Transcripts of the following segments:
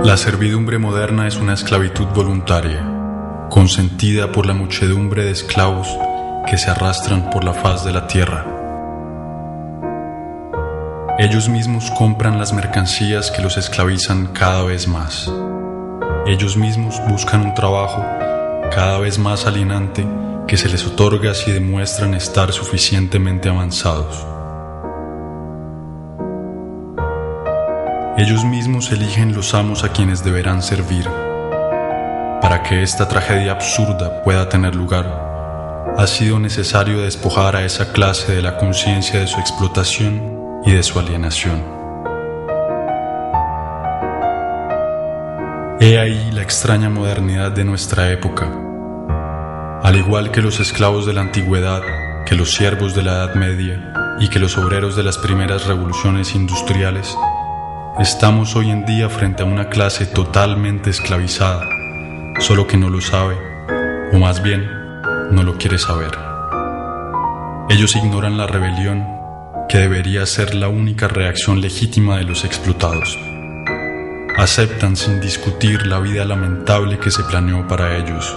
La servidumbre moderna es una esclavitud voluntaria, consentida por la muchedumbre de esclavos que se arrastran por la faz de la tierra. Ellos mismos compran las mercancías que los esclavizan cada vez más. Ellos mismos buscan un trabajo cada vez más alienante que se les otorga si demuestran estar suficientemente avanzados. Ellos mismos eligen los amos a quienes deberán servir. Para que esta tragedia absurda pueda tener lugar, ha sido necesario despojar a esa clase de la conciencia de su explotación y de su alienación. He ahí la extraña modernidad de nuestra época. Al igual que los esclavos de la antigüedad, que los siervos de la Edad Media y que los obreros de las primeras revoluciones industriales, estamos hoy en día frente a una clase totalmente esclavizada, solo que no lo sabe, o más bien, no lo quiere saber. Ellos ignoran la rebelión, que debería ser la única reacción legítima de los explotados. Aceptan sin discutir la vida lamentable que se planeó para ellos.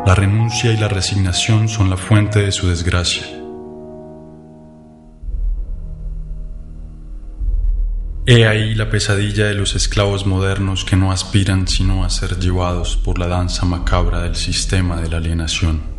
La renuncia y la resignación son la fuente de su desgracia. He ahí la pesadilla de los esclavos modernos que no aspiran sino a ser llevados por la danza macabra del sistema de la alienación.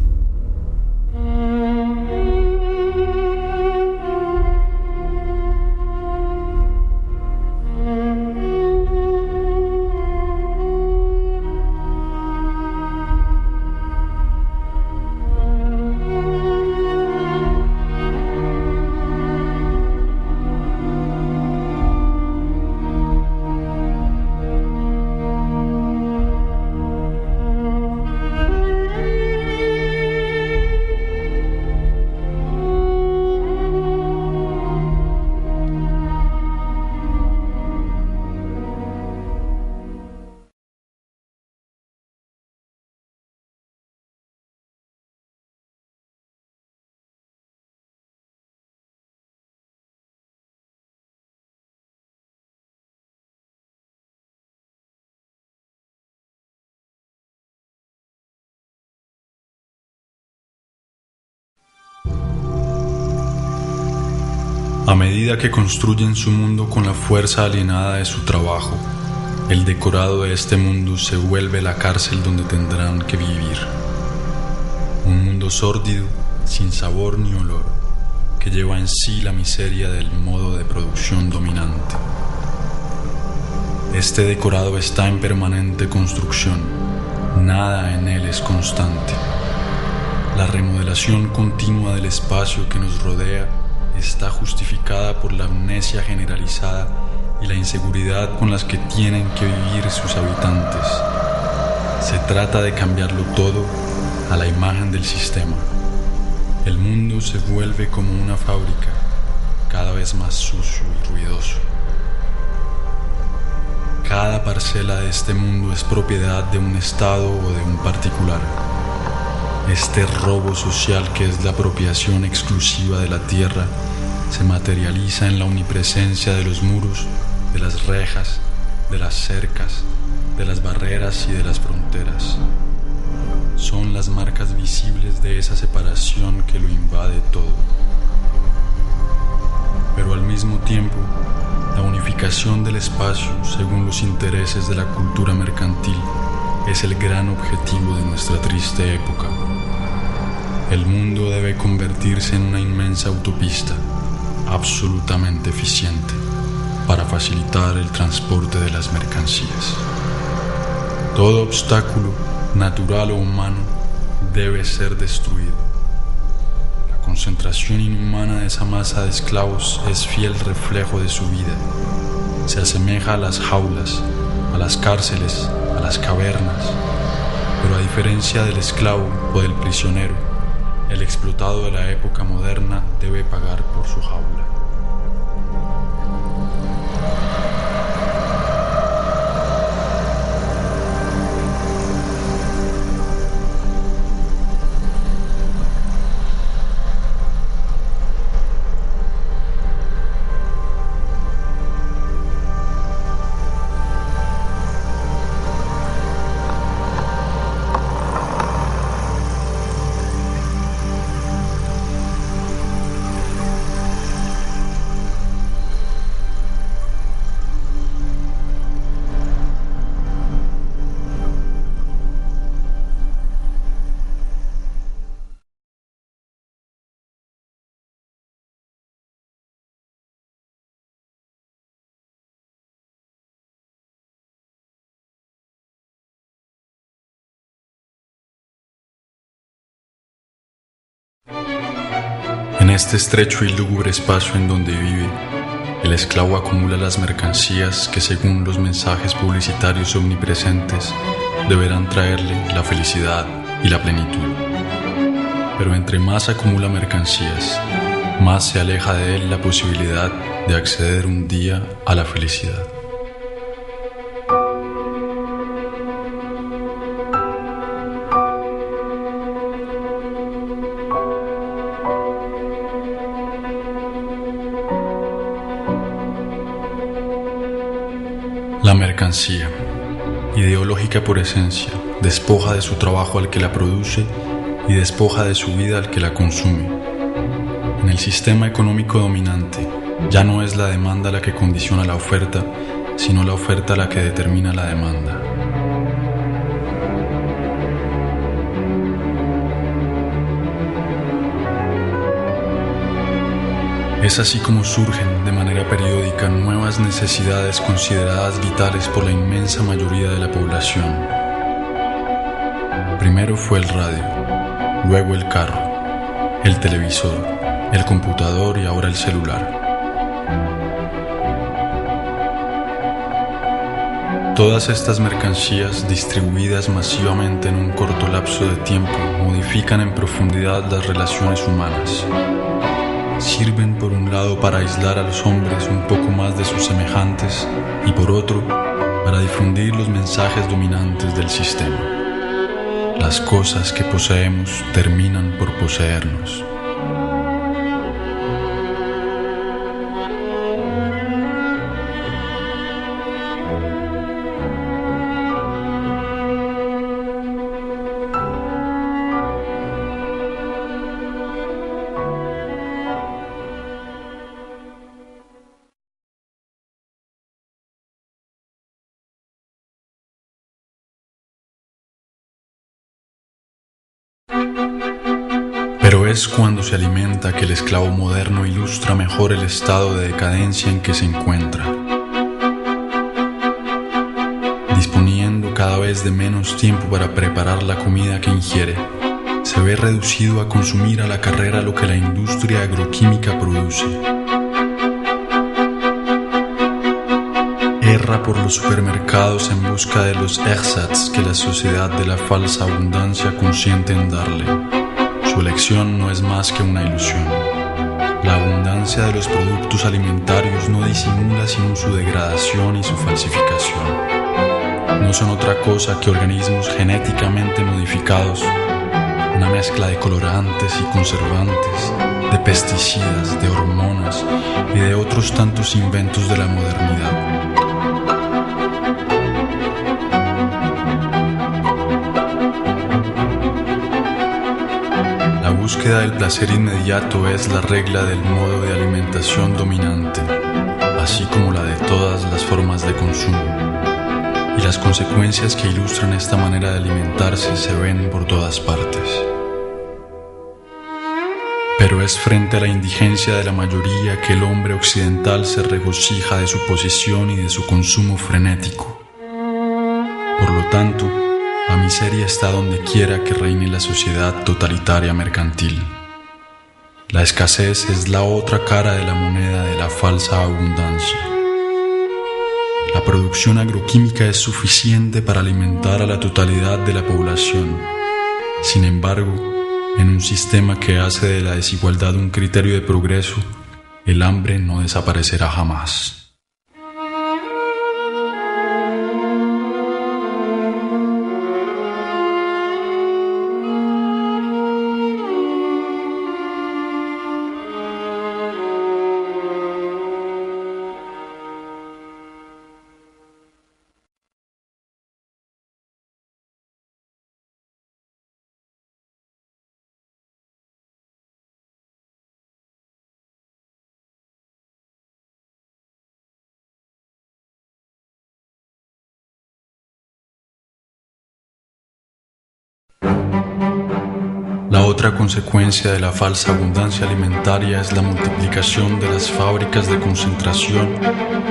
A medida que construyen su mundo con la fuerza alienada de su trabajo, el decorado de este mundo se vuelve la cárcel donde tendrán que vivir. Un mundo sórdido, sin sabor ni olor, que lleva en sí la miseria del modo de producción dominante. Este decorado está en permanente construcción, nada en él es constante. La remodelación continua del espacio que nos rodea está justificada por la amnesia generalizada y la inseguridad con las que tienen que vivir sus habitantes. Se trata de cambiarlo todo a la imagen del sistema. El mundo se vuelve como una fábrica, cada vez más sucio y ruidoso. Cada parcela de este mundo es propiedad de un Estado o de un particular. Este robo social, que es la apropiación exclusiva de la tierra, se materializa en la omnipresencia de los muros, de las rejas, de las cercas, de las barreras y de las fronteras. Son las marcas visibles de esa separación que lo invade todo. Pero al mismo tiempo, la unificación del espacio según los intereses de la cultura mercantil es el gran objetivo de nuestra triste época. El mundo debe convertirse en una inmensa autopista, absolutamente eficiente, para facilitar el transporte de las mercancías. Todo obstáculo, natural o humano, debe ser destruido. La concentración inhumana de esa masa de esclavos es fiel reflejo de su vida. Se asemeja a las jaulas, a las cárceles, a las cavernas, pero a diferencia del esclavo o del prisionero, el explotado de la época moderna debe pagar por su jaula. este estrecho y lúgubre espacio en donde vive, el esclavo acumula las mercancías que, según los mensajes publicitarios omnipresentes, deberán traerle la felicidad y la plenitud. Pero entre más acumula mercancías, más se aleja de él la posibilidad de acceder un día a la felicidad. La mercancía, ideológica por esencia, despoja de su trabajo al que la produce y despoja de su vida al que la consume. En el sistema económico dominante, ya no es la demanda la que condiciona la oferta, sino la oferta la que determina la demanda. Es así como surgen de manera periódica nuevas necesidades consideradas vitales por la inmensa mayoría de la población. Primero fue el radio, luego el carro, el televisor, el computador y ahora el celular. Todas estas mercancías distribuidas masivamente en un corto lapso de tiempo modifican en profundidad las relaciones humanas. Sirven por un lado para aislar a los hombres un poco más de sus semejantes y por otro para difundir los mensajes dominantes del sistema. Las cosas que poseemos terminan por poseernos. Pero es cuando se alimenta que el esclavo moderno ilustra mejor el estado de decadencia en que se encuentra. Disponiendo cada vez de menos tiempo para preparar la comida que ingiere, se ve reducido a consumir a la carrera lo que la industria agroquímica produce. Erra por los supermercados en busca de los ersatz que la sociedad de la falsa abundancia consiente en darle. Su elección no es más que una ilusión. La abundancia de los productos alimentarios no disimula sino su degradación y su falsificación. No son otra cosa que organismos genéticamente modificados, una mezcla de colorantes y conservantes, de pesticidas, de hormonas y de otros tantos inventos de la modernidad. La búsqueda del placer inmediato es la regla del modo de alimentación dominante, así como la de todas las formas de consumo. Y las consecuencias que ilustran esta manera de alimentarse se ven por todas partes. Pero es frente a la indigencia de la mayoría que el hombre occidental se regocija de su posición y de su consumo frenético. Por lo tanto, la miseria está donde quiera que reine la sociedad totalitaria mercantil. La escasez es la otra cara de la moneda de la falsa abundancia. La producción agroquímica es suficiente para alimentar a la totalidad de la población. Sin embargo, en un sistema que hace de la desigualdad un criterio de progreso, el hambre no desaparecerá jamás. La otra consecuencia de la falsa abundancia alimentaria es la multiplicación de las fábricas de concentración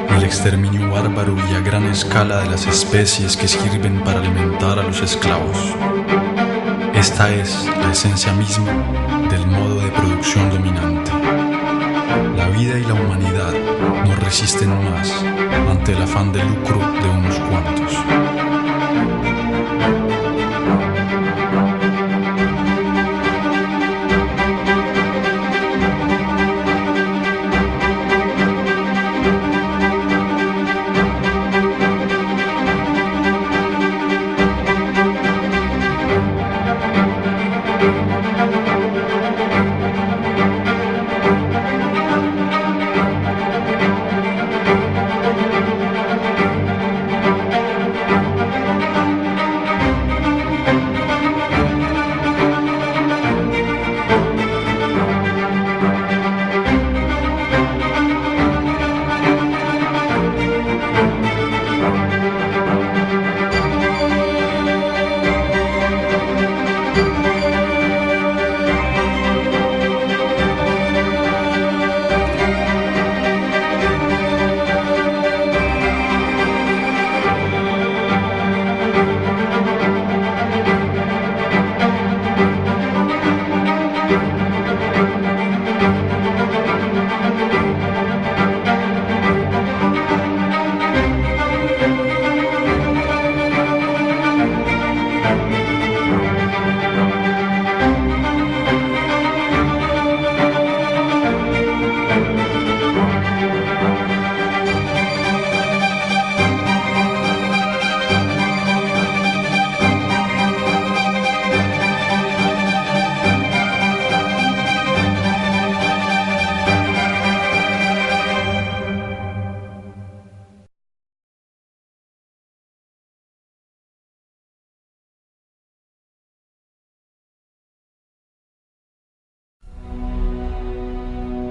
y el exterminio bárbaro y a gran escala de las especies que sirven para alimentar a los esclavos. Es Esta es la esencia misma del modo de producción dominante. La vida y la humanidad no resisten más ante el afán de lucro de unos cuantos.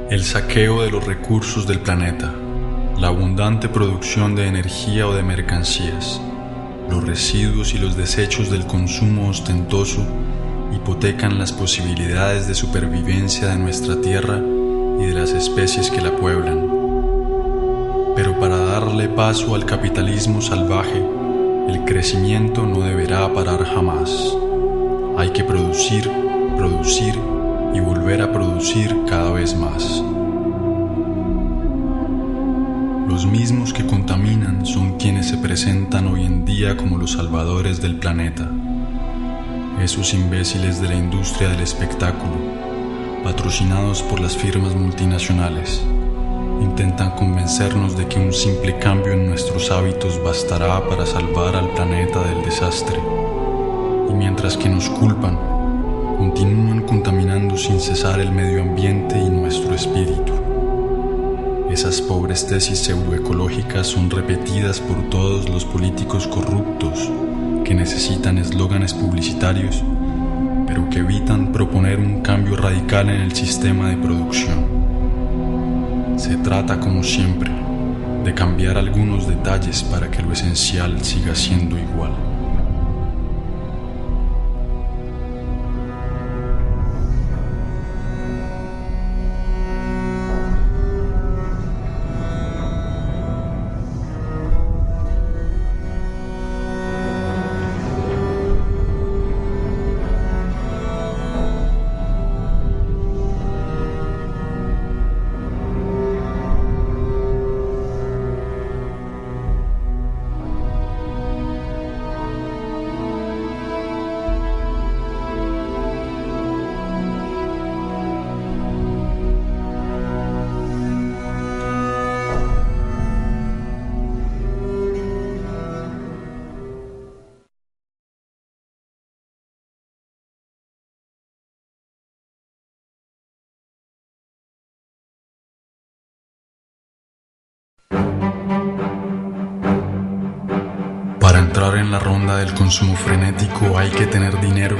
El saqueo de los recursos del planeta, la abundante producción de energía o de mercancías, los residuos y los desechos del consumo ostentoso hipotecan las posibilidades de supervivencia de nuestra tierra y de las especies que la pueblan. Pero para darle paso al capitalismo salvaje, el crecimiento no deberá parar jamás. Hay que producir, producir y volver a producir cada vez más. Los mismos que contaminan son quienes se presentan hoy en día como los salvadores del planeta. Esos imbéciles de la industria del espectáculo, patrocinados por las firmas multinacionales, intentan convencernos de que un simple cambio en nuestros hábitos bastará para salvar al planeta del desastre. Y mientras que nos culpan, continúan contaminando sin cesar el medio ambiente y nuestro espíritu. Esas pobres tesis pseudoecológicas son repetidas por todos los políticos corruptos que necesitan eslóganes publicitarios, pero que evitan proponer un cambio radical en el sistema de producción. Se trata, como siempre, de cambiar algunos detalles para que lo esencial siga siendo igual. Para entrar en la ronda del consumo frenético hay que tener dinero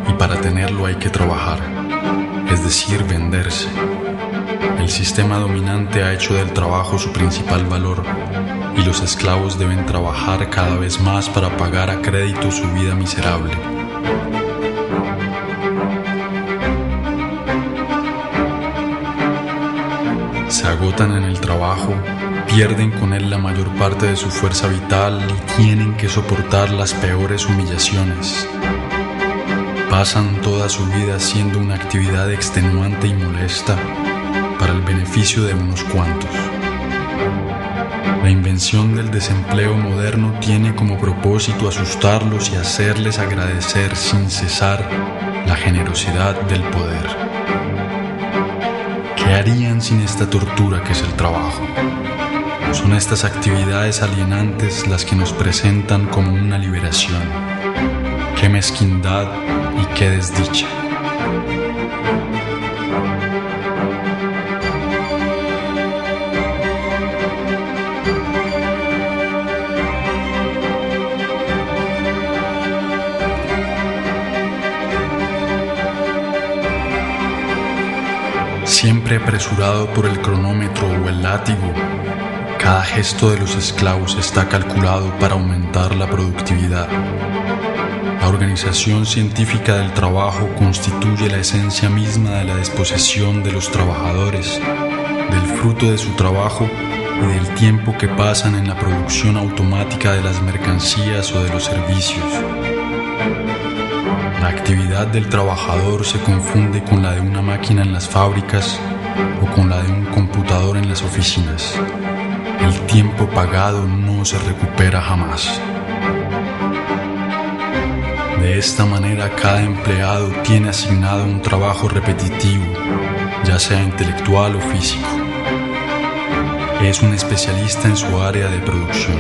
y para tenerlo hay que trabajar, es decir, venderse. El sistema dominante ha hecho del trabajo su principal valor y los esclavos deben trabajar cada vez más para pagar a crédito su vida miserable. Se agotan en el trabajo, pierden con él la mayor parte de su fuerza vital y tienen que soportar las peores humillaciones. pasan toda su vida haciendo una actividad extenuante y molesta para el beneficio de unos cuantos. La invención del desempleo moderno tiene como propósito asustarlos y hacerles agradecer sin cesar la generosidad del poder. ¿Qué harían sin esta tortura que es el trabajo? Son estas actividades alienantes las que nos presentan como una liberación. ¡Qué mezquindad y qué desdicha! Siempre apresurado por el cronómetro o el látigo, cada gesto de los esclavos está calculado para aumentar la productividad. La organización científica del trabajo constituye la esencia misma de la disposición de los trabajadores, del fruto de su trabajo y del tiempo que pasan en la producción automática de las mercancías o de los servicios. La actividad del trabajador se confunde con la de una máquina en las fábricas o con la de un computador en las oficinas. El tiempo pagado no se recupera jamás. De esta manera, cada empleado tiene asignado un trabajo repetitivo, ya sea intelectual o físico. Es un especialista en su área de producción.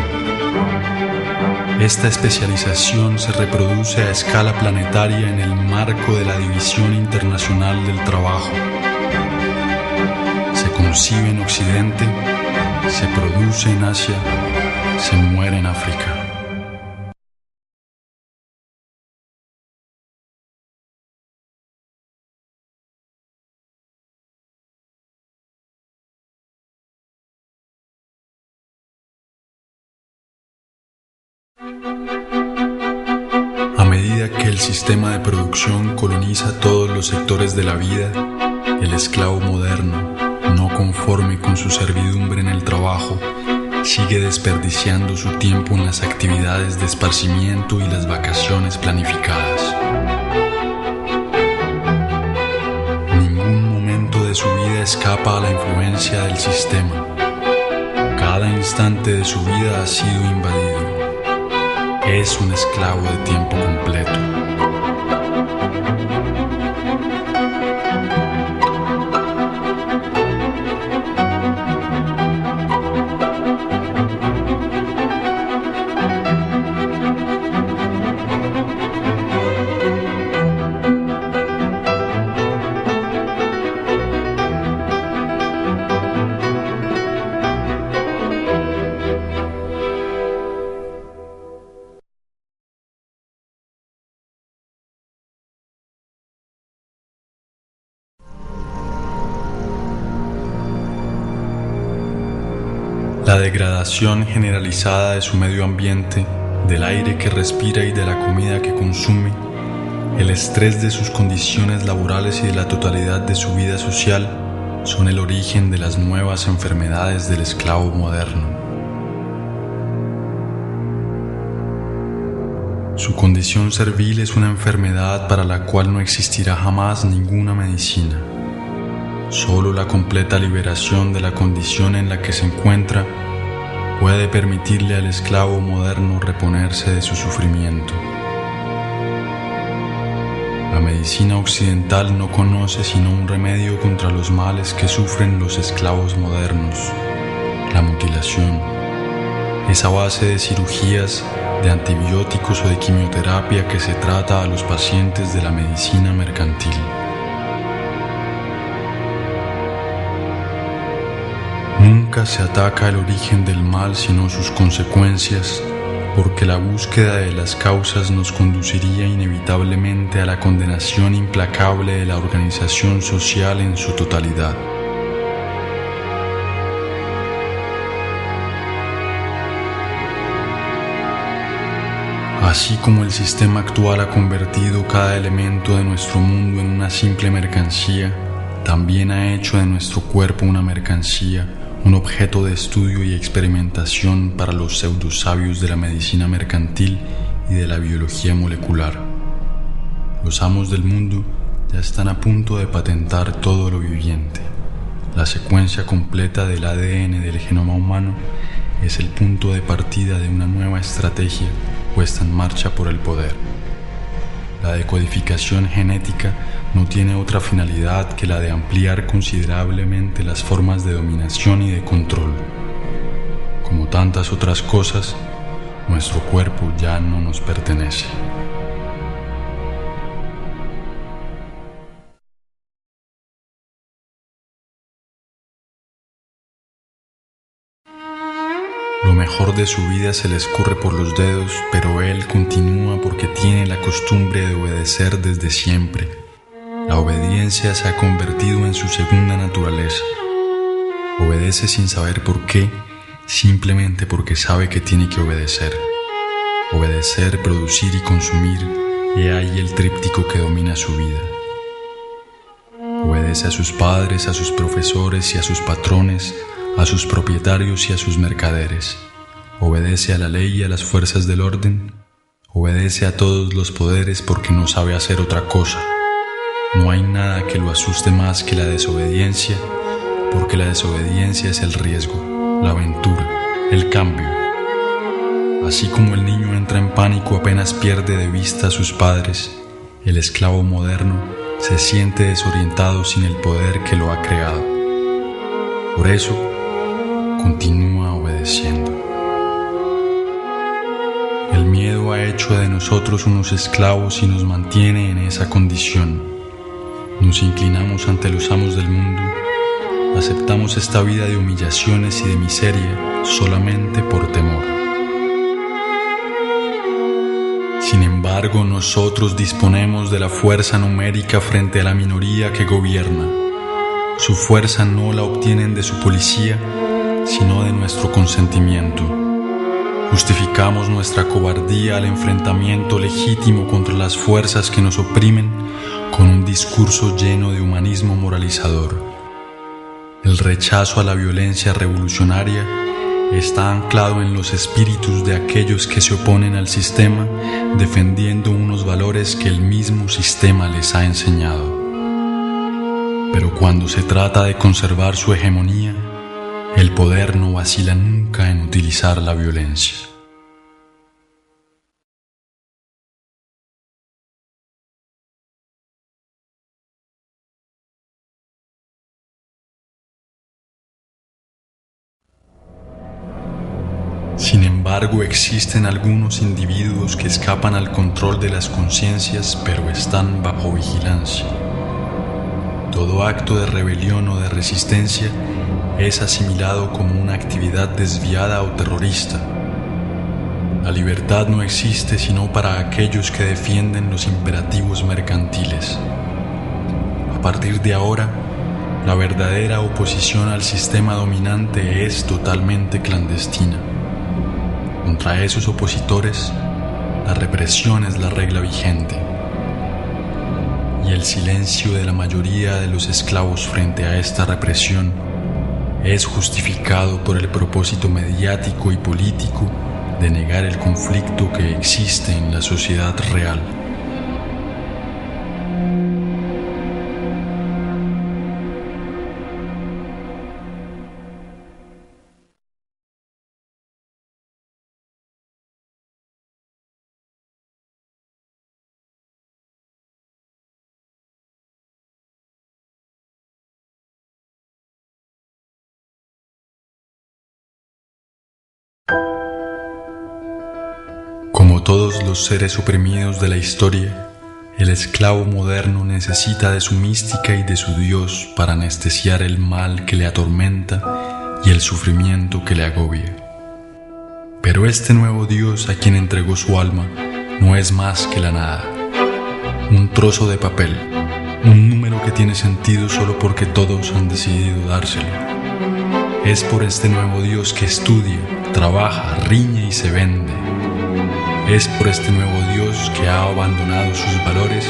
Esta especialización se reproduce a escala planetaria en el marco de la División Internacional del Trabajo. Se concibe en Occidente, se produce en Asia, se muere en África. A medida que el sistema de producción coloniza todos los sectores de la vida, el esclavo moderno, no conforme con su servidumbre en el trabajo, sigue desperdiciando su tiempo en las actividades de esparcimiento y las vacaciones planificadas. Ningún momento de su vida escapa a la influencia del sistema. Cada instante de su vida ha sido invadido. Es un esclavo de tiempo completo. La degradación generalizada de su medio ambiente, del aire que respira y de la comida que consume, el estrés de sus condiciones laborales y de la totalidad de su vida social son el origen de las nuevas enfermedades del esclavo moderno. Su condición servil es una enfermedad para la cual no existirá jamás ninguna medicina. Solo la completa liberación de la condición en la que se encuentra puede permitirle al esclavo moderno reponerse de su sufrimiento. La medicina occidental no conoce sino un remedio contra los males que sufren los esclavos modernos: la mutilación. Es a base de cirugías, de antibióticos o de quimioterapia que se trata a los pacientes de la medicina mercantil. Nunca se ataca el origen del mal sino sus consecuencias, porque la búsqueda de las causas nos conduciría inevitablemente a la condenación implacable de la organización social en su totalidad. Así como el sistema actual ha convertido cada elemento de nuestro mundo en una simple mercancía, también ha hecho de nuestro cuerpo una mercancía, un objeto de estudio y experimentación para los pseudosabios de la medicina mercantil y de la biología molecular. Los amos del mundo ya están a punto de patentar todo lo viviente. La secuencia completa del ADN del genoma humano es el punto de partida de una nueva estrategia puesta en marcha por el poder. La decodificación genética no tiene otra finalidad que la de ampliar considerablemente las formas de dominación y de control. Como tantas otras cosas, nuestro cuerpo ya no nos pertenece. Lo mejor de su vida se le escurre por los dedos, pero él continúa porque tiene la costumbre de obedecer desde siempre. La obediencia se ha convertido en su segunda naturaleza. Obedece sin saber por qué, simplemente porque sabe que tiene que obedecer. Obedecer, producir y consumir, he ahí el tríptico que domina su vida. Obedece a sus padres, a sus profesores y a sus patrones, a sus propietarios y a sus mercaderes. Obedece a la ley y a las fuerzas del orden. Obedece a todos los poderes porque no sabe hacer otra cosa. No hay nada que lo asuste más que la desobediencia, porque la desobediencia es el riesgo, la aventura, el cambio. Así como el niño entra en pánico apenas pierde de vista a sus padres, el esclavo moderno se siente desorientado sin el poder que lo ha creado. Por eso, continúa obedeciendo. El miedo ha hecho de nosotros unos esclavos y nos mantiene en esa condición. Nos inclinamos ante los amos del mundo, aceptamos esta vida de humillaciones y de miseria solamente por temor. Sin embargo, nosotros disponemos de la fuerza numérica frente a la minoría que gobierna. Su fuerza no la obtienen de su policía, sino de nuestro consentimiento. Justificamos nuestra cobardía al enfrentamiento legítimo contra las fuerzas que nos oprimen con un discurso lleno de humanismo moralizador. El rechazo a la violencia revolucionaria está anclado en los espíritus de aquellos que se oponen al sistema, defendiendo unos valores que el mismo sistema les ha enseñado. Pero cuando se trata de conservar su hegemonía, el poder no vacila nunca en utilizar la violencia. Sin embargo, existen algunos individuos que escapan al control de las conciencias, pero están bajo vigilancia. Todo acto de rebelión o de resistencia es asimilado como una actividad desviada o terrorista. La libertad no existe sino para aquellos que defienden los imperativos mercantiles. A partir de ahora, la verdadera oposición al sistema dominante es totalmente clandestina. Contra esos opositores, la represión es la regla vigente. Y el silencio de la mayoría de los esclavos frente a esta represión es justificado por el propósito mediático y político de negar el conflicto que existe en la sociedad real. Como todos los seres oprimidos de la historia, el esclavo moderno necesita de su mística y de su Dios para anestesiar el mal que le atormenta y el sufrimiento que le agobia. Pero este nuevo Dios a quien entregó su alma no es más que la nada, un trozo de papel, un número que tiene sentido solo porque todos han decidido dárselo. Es por este nuevo Dios que estudia, trabaja, riñe y se vende. Es por este nuevo Dios que ha abandonado sus valores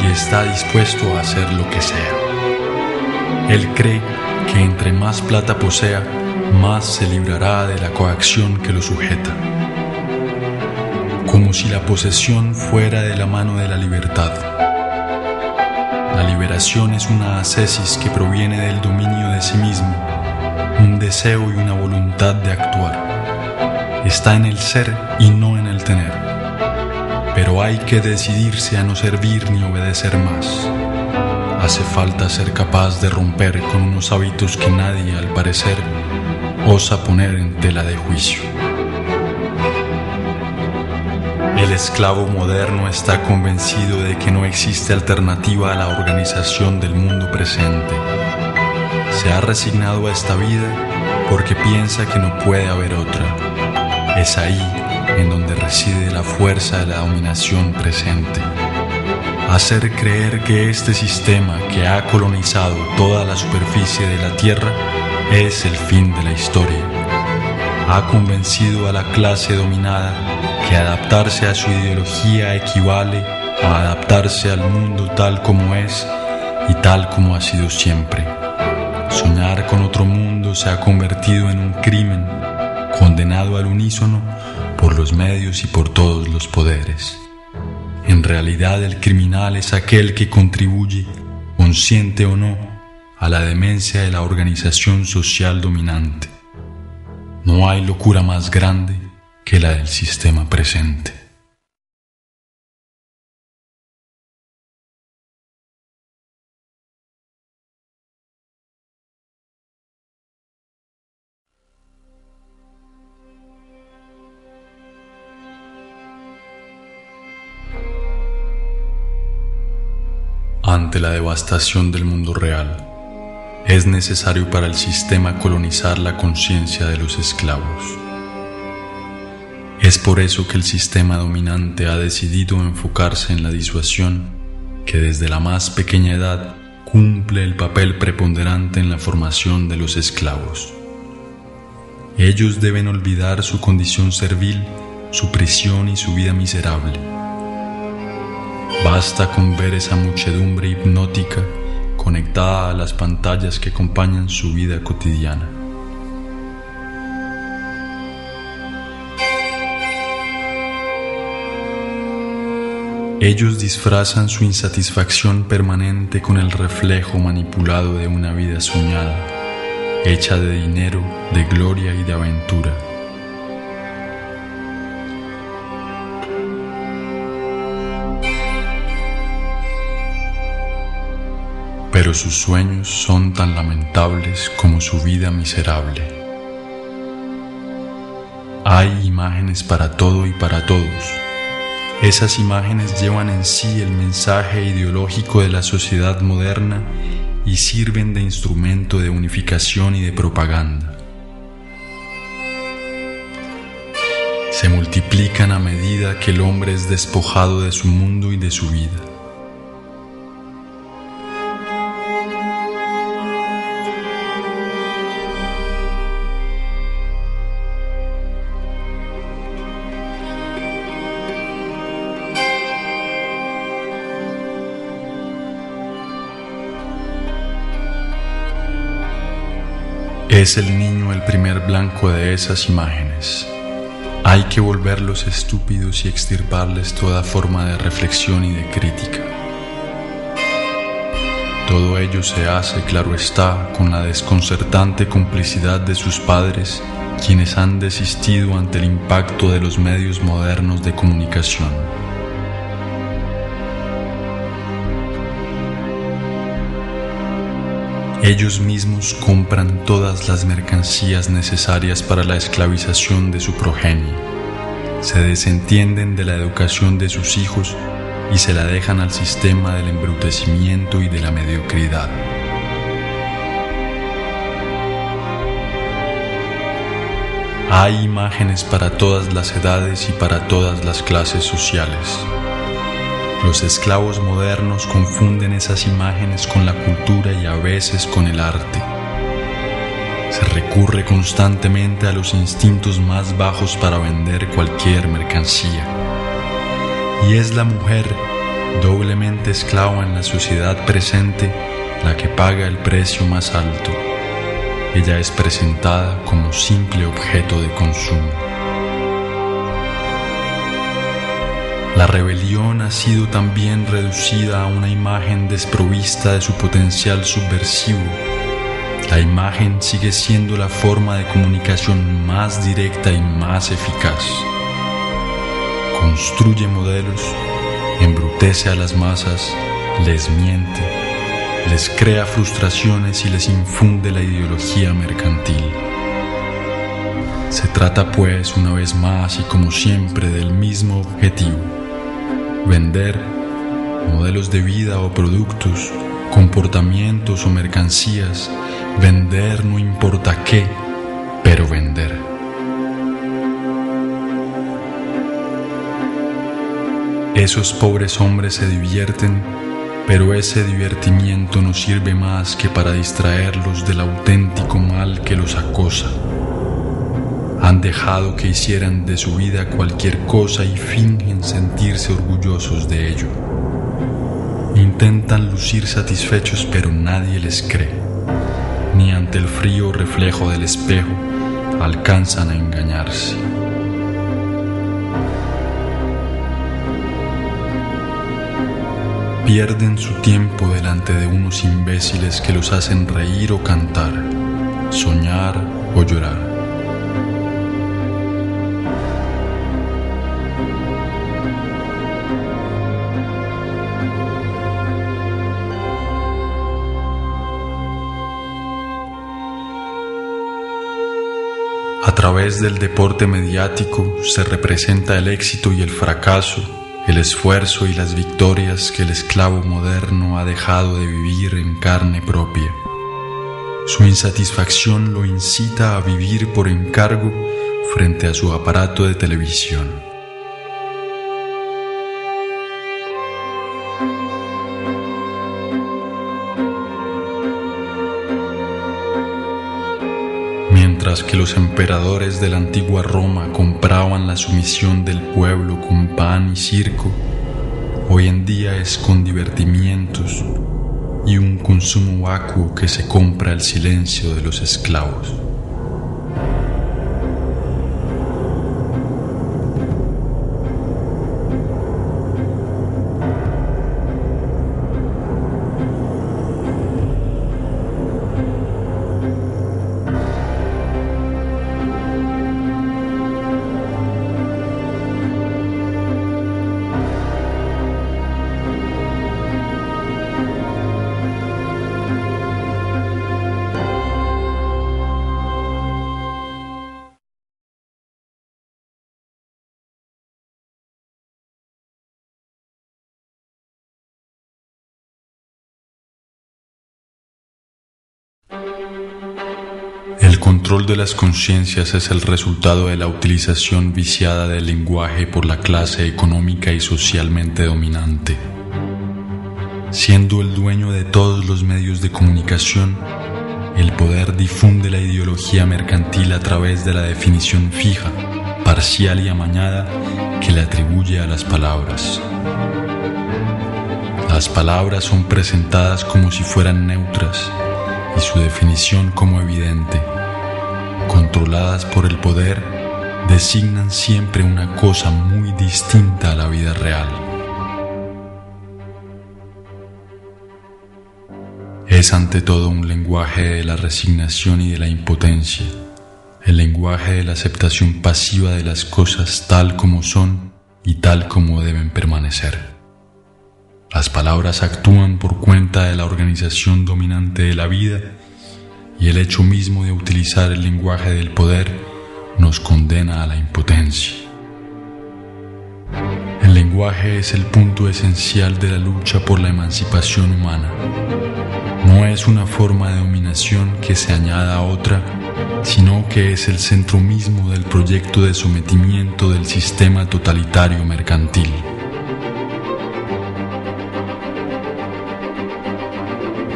y está dispuesto a hacer lo que sea. Él cree que entre más plata posea, más se librará de la coacción que lo sujeta. como si la posesión fuera de la mano de la libertad. La liberación es una ascesis que proviene del dominio de sí mismo, un deseo y una voluntad de actuar. Está en el ser y no en el tener. Pero hay que decidirse a no servir ni obedecer más. Hace falta ser capaz de romper con unos hábitos que nadie, al parecer, osa poner en tela de juicio. El esclavo moderno está convencido de que no existe alternativa a la organización del mundo presente. Se ha resignado a esta vida porque piensa que no puede haber otra. Es ahí en donde reside la fuerza de la dominación presente. Hacer creer que este sistema que ha colonizado toda la superficie de la Tierra es el fin de la historia. Ha convencido a la clase dominada que adaptarse a su ideología equivale a adaptarse al mundo tal como es y tal como ha sido siempre. Soñar con otro mundo se ha convertido en un crimen, condenado al unísono por los medios y por todos los poderes. En realidad, el criminal es aquel que contribuye, consciente o no, a la demencia de la organización social dominante. No hay locura más grande que la del sistema presente. Ante la devastación del mundo real, es necesario para el sistema colonizar la conciencia de los esclavos. Es por eso que el sistema dominante ha decidido enfocarse en la disuasión, que desde la más pequeña edad cumple el papel preponderante en la formación de los esclavos. Ellos deben olvidar su condición servil, su prisión y su vida miserable. Basta con ver esa muchedumbre hipnótica conectada a las pantallas que acompañan su vida cotidiana. Ellos disfrazan su insatisfacción permanente con el reflejo manipulado de una vida soñada, hecha de dinero, de gloria y de aventura. Pero sus sueños son tan lamentables como su vida miserable. Hay imágenes para todo y para todos. Esas imágenes llevan en sí el mensaje ideológico de la sociedad moderna y sirven de instrumento de unificación y de propaganda. Se multiplican a medida que el hombre es despojado de su mundo y de su vida. Es el niño el primer blanco de esas imágenes. Hay que volverlos estúpidos y extirparles toda forma de reflexión y de crítica. Todo ello se hace, claro está, con la desconcertante complicidad de sus padres, quienes han desistido ante el impacto de los medios modernos de comunicación. Ellos mismos compran todas las mercancías necesarias para la esclavización de su progenie, se desentienden de la educación de sus hijos y se la dejan al sistema del embrutecimiento y de la mediocridad. Hay imágenes para todas las edades y para todas las clases sociales. Los esclavos modernos confunden esas imágenes con la cultura y a veces con el arte. Se recurre constantemente a los instintos más bajos para vender cualquier mercancía. Y es la mujer, doblemente esclava en la sociedad presente, la que paga el precio más alto. Ella es presentada como simple objeto de consumo. La rebelión ha sido también reducida a una imagen desprovista de su potencial subversivo. La imagen sigue siendo la forma de comunicación más directa y más eficaz. Construye modelos, embrutece a las masas, les miente, les crea frustraciones y les infunde la ideología mercantil. Se trata pues una vez más y como siempre del mismo objetivo: vender modelos de vida o productos, comportamientos o mercancías, vender no importa qué, pero vender. Esos pobres hombres se divierten, pero ese divertimiento no sirve más que para distraerlos del auténtico mal que los acosa. Han dejado que hicieran de su vida cualquier cosa y fingen sentirse orgullosos de ello. Intentan lucir satisfechos, pero nadie les cree. Ni ante el frío reflejo del espejo alcanzan a engañarse. Pierden su tiempo delante de unos imbéciles que los hacen reír o cantar, soñar o llorar. A través del deporte mediático se representa el éxito y el fracaso, el esfuerzo y las victorias que el esclavo moderno ha dejado de vivir en carne propia. Su insatisfacción lo incita a vivir por encargo frente a su aparato de televisión. Mientras que los emperadores de la antigua Roma compraban la sumisión del pueblo con pan y circo, hoy en día es con divertimientos y un consumo vacuo que se compra el silencio de los esclavos. El control de las conciencias es el resultado de la utilización viciada del lenguaje por la clase económica y socialmente dominante. Siendo el dueño de todos los medios de comunicación, el poder difunde la ideología mercantil a través de la definición fija, parcial y amañada que le atribuye a las palabras. Las palabras son presentadas como si fueran neutras y su definición como evidente. Controladas por el poder, designan siempre una cosa muy distinta a la vida real. Es ante todo un lenguaje de la resignación y de la impotencia, el lenguaje de la aceptación pasiva de las cosas tal como son y tal como deben permanecer. Las palabras actúan por cuenta de la organización dominante de la vida y el hecho mismo de utilizar el lenguaje del poder nos condena a la impotencia. El lenguaje es el punto esencial de la lucha por la emancipación humana. No es una forma de dominación que se añada a otra, sino que es el centro mismo del proyecto de sometimiento del sistema totalitario mercantil.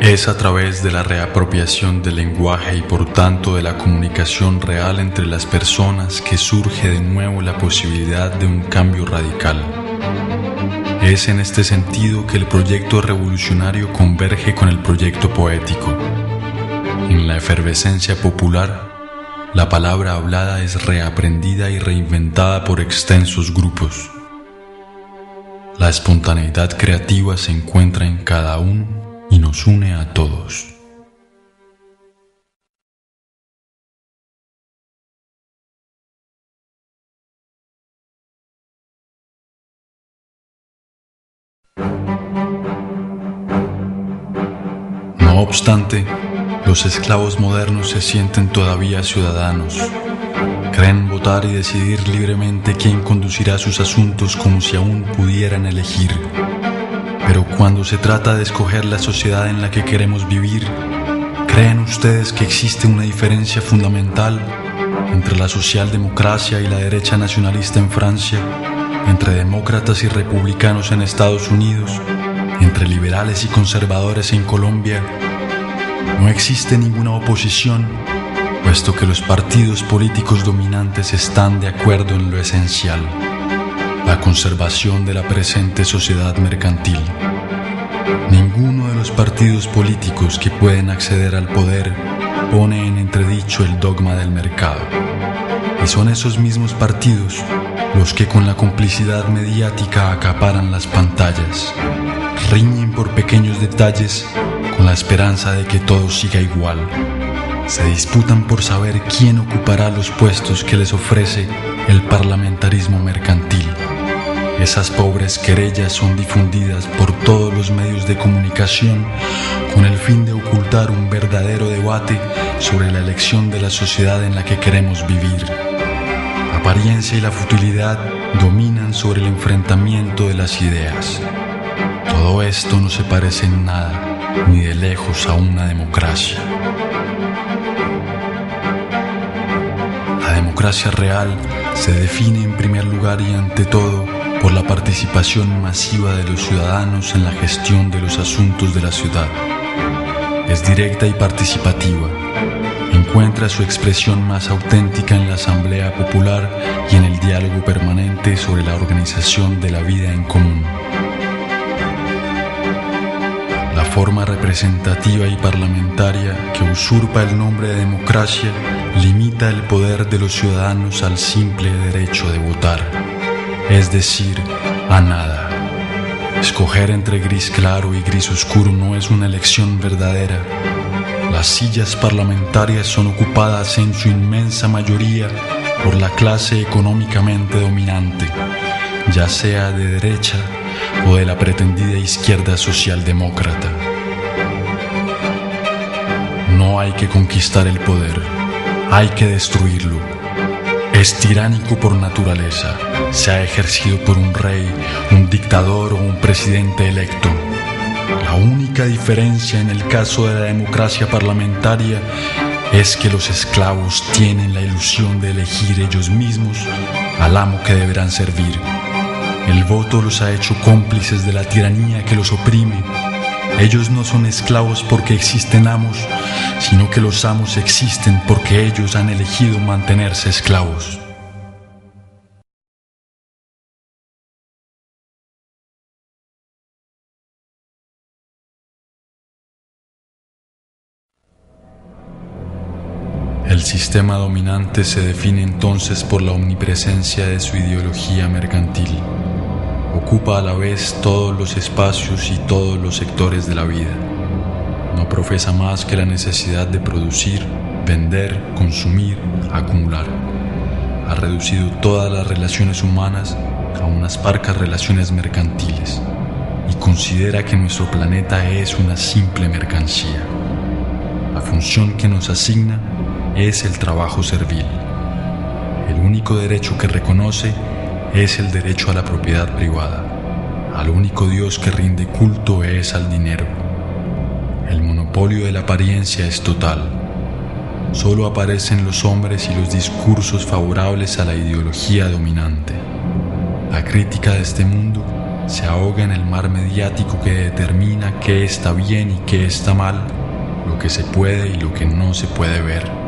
Es a través de la reapropiación del lenguaje y por tanto de la comunicación real entre las personas que surge de nuevo la posibilidad de un cambio radical. Es en este sentido que el proyecto revolucionario converge con el proyecto poético. En la efervescencia popular, la palabra hablada es reaprendida y reinventada por extensos grupos. La espontaneidad creativa se encuentra en cada uno y nos une a todos. No obstante, los esclavos modernos se sienten todavía ciudadanos. Creen votar y decidir libremente quién conducirá sus asuntos como si aún pudieran elegir. Pero cuando se trata de escoger la sociedad en la que queremos vivir, ¿creen ustedes que existe una diferencia fundamental entre la socialdemocracia y la derecha nacionalista en Francia, entre demócratas y republicanos en Estados Unidos, entre liberales y conservadores en Colombia? No existe ninguna oposición, puesto que los partidos políticos dominantes están de acuerdo en lo esencial: la conservación de la presente sociedad mercantil. Ninguno de los partidos políticos que pueden acceder al poder pone en entredicho el dogma del mercado. Y son esos mismos partidos los que con la complicidad mediática acaparan las pantallas, riñen por pequeños detalles con la esperanza de que todo siga igual. Se disputan por saber quién ocupará los puestos que les ofrece el parlamentarismo mercantil. Esas pobres querellas son difundidas por todos los medios de comunicación con el fin de ocultar un verdadero debate sobre la elección de la sociedad en la que queremos vivir. La apariencia y la futilidad dominan sobre el enfrentamiento de las ideas. Todo esto no se parece en nada, ni de lejos, a una democracia. La democracia real se define en primer lugar y ante todo por la participación masiva de los ciudadanos en la gestión de los asuntos de la ciudad. Es directa y participativa. Encuentra su expresión más auténtica en la asamblea popular y en el diálogo permanente sobre la organización de la vida en común. La forma representativa y parlamentaria que usurpa el nombre de democracia limita el poder de los ciudadanos al simple derecho de votar, es decir, a nada. Escoger entre gris claro y gris oscuro no es una elección verdadera. Las sillas parlamentarias son ocupadas en su inmensa mayoría por la clase económicamente dominante, ya sea de derecha o de la pretendida izquierda socialdemócrata. No hay que conquistar el poder, hay que destruirlo. Es tiránico por naturaleza, sea ejercido por un rey, un dictador o un presidente electo. La única diferencia en el caso de la democracia parlamentaria es que los esclavos tienen la ilusión de elegir ellos mismos al amo que deberán servir. El voto los ha hecho cómplices de la tiranía que los oprime. Ellos no son esclavos porque existen amos, sino que los amos existen porque ellos han elegido mantenerse esclavos. El sistema dominante se define entonces por la omnipresencia de su ideología mercantil. Ocupa a la vez todos los espacios y todos los sectores de la vida. No profesa más que la necesidad de producir, vender, consumir, acumular. Ha reducido todas las relaciones humanas a unas parcas relaciones mercantiles y considera que nuestro planeta es una simple mercancía. La función que nos asigna es el trabajo servil. El único derecho que reconoce es el derecho a la propiedad privada. Al único Dios que rinde culto es al dinero. El monopolio de la apariencia es total. Solo aparecen los hombres y los discursos favorables a la ideología dominante. La crítica de este mundo se ahoga en el mar mediático que determina qué está bien y qué está mal, lo que se puede y lo que no se puede ver.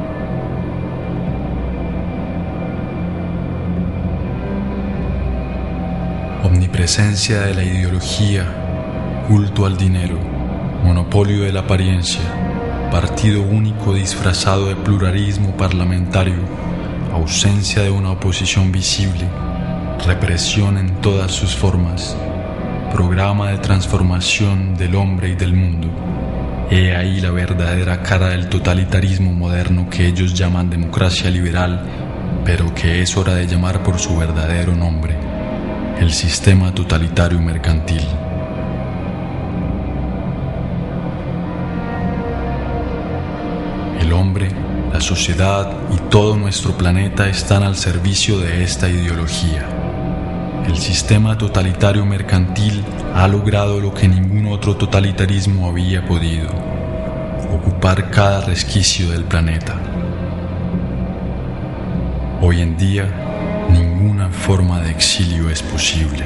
Omnipresencia de la ideología, culto al dinero, monopolio de la apariencia, partido único disfrazado de pluralismo parlamentario, ausencia de una oposición visible, represión en todas sus formas, programa de transformación del hombre y del mundo. He ahí la verdadera cara del totalitarismo moderno que ellos llaman democracia liberal, pero que es hora de llamar por su verdadero nombre: el sistema totalitario mercantil. El hombre, la sociedad y todo nuestro planeta están al servicio de esta ideología. El sistema totalitario mercantil ha logrado lo que ningún otro totalitarismo había podido: ocupar cada resquicio del planeta. Hoy en día, ninguna forma de exilio es posible.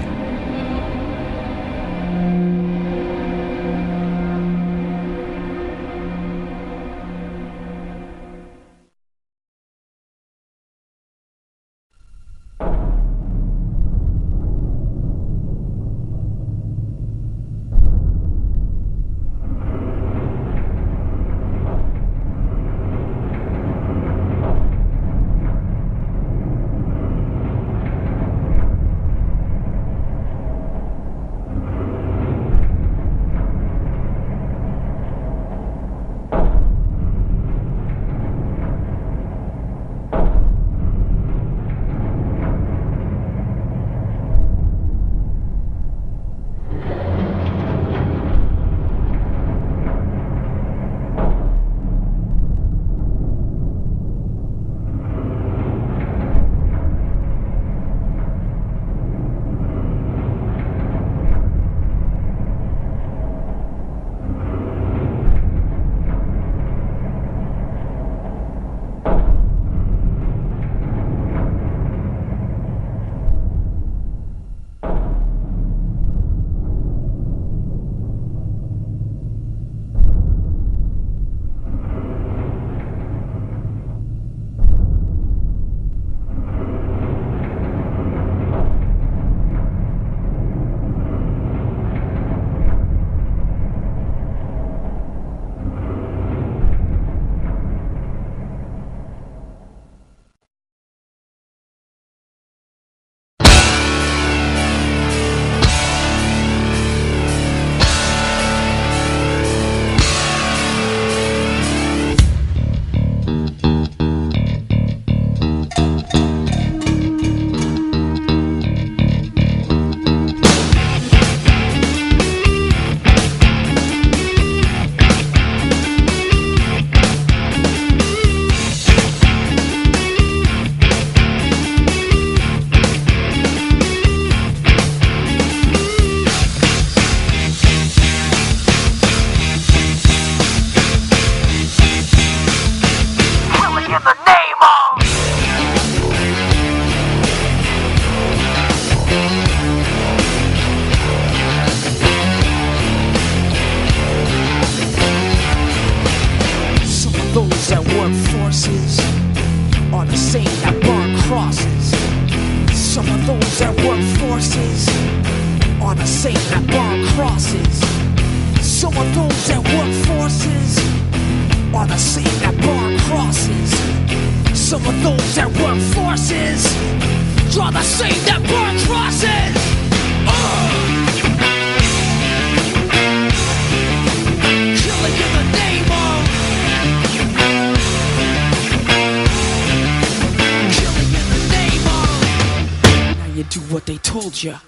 Now you do what they told ya.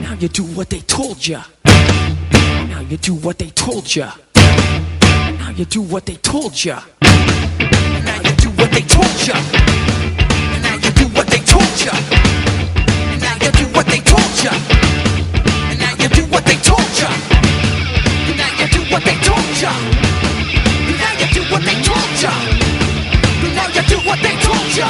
Now you do what they told ya. Now you do what they told ya. Now you do what they told ya. Now you do what they told ya. Now you do what they told ya. Now you do what they told ya. Now you do what they told ya. Now you do what they told ya. Now you do what they told ya.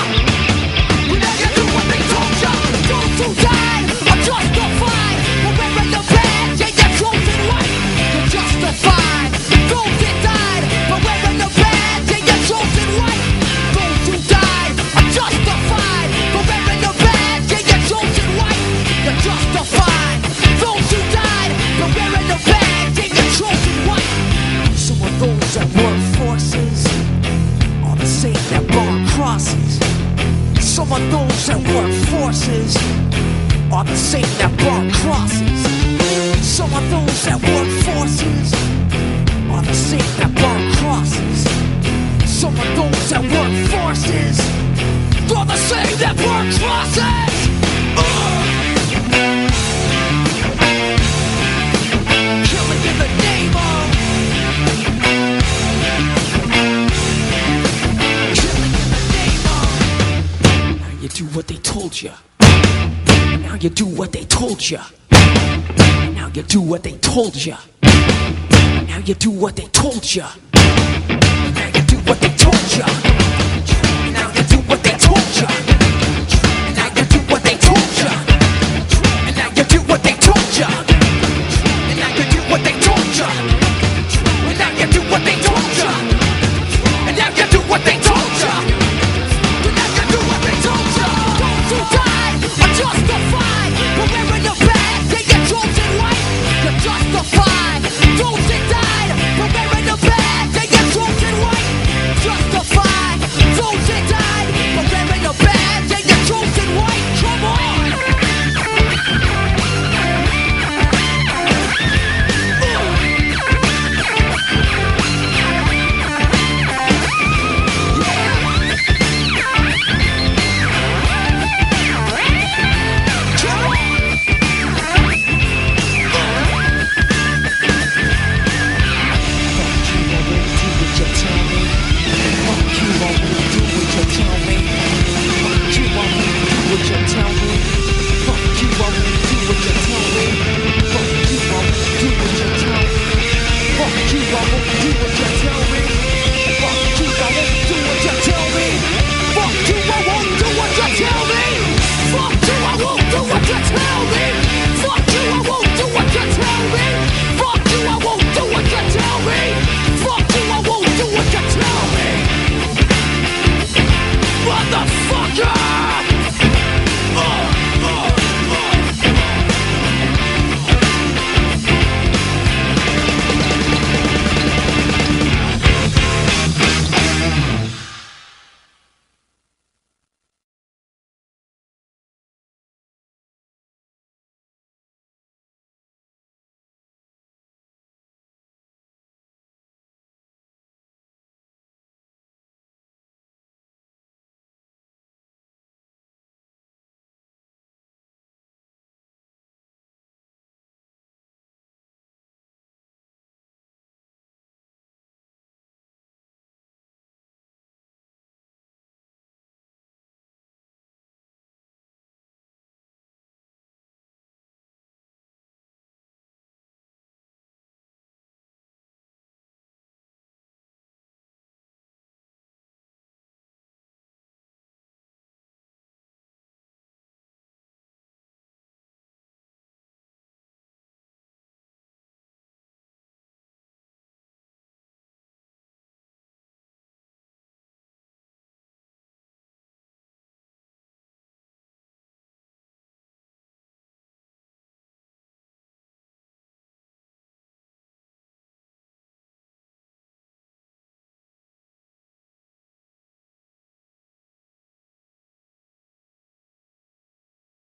Now you do what they told ya. Those who died are justified. We're wearing the badge, yeah, you're chosen right. You're justified. Those that died are wearing the badge, yeah, you're chosen right. Those who died are justified. We're wearing the badge, yeah, you're chosen right. You're justified. Those who died are wearing the badge, yeah, you're chosen right. Some of those that work forces are the same that burn crosses. Some of those that work forces are the same that burn crosses. Some of those that work forces are the same that burn crosses. Some of those that work forces are the same that burn crosses. Killing in the name of. Killing in the name of. Now you do what they told you. Now you do what they told you. Now you do what they told you. Now you do what they told you. Now you do what they told you.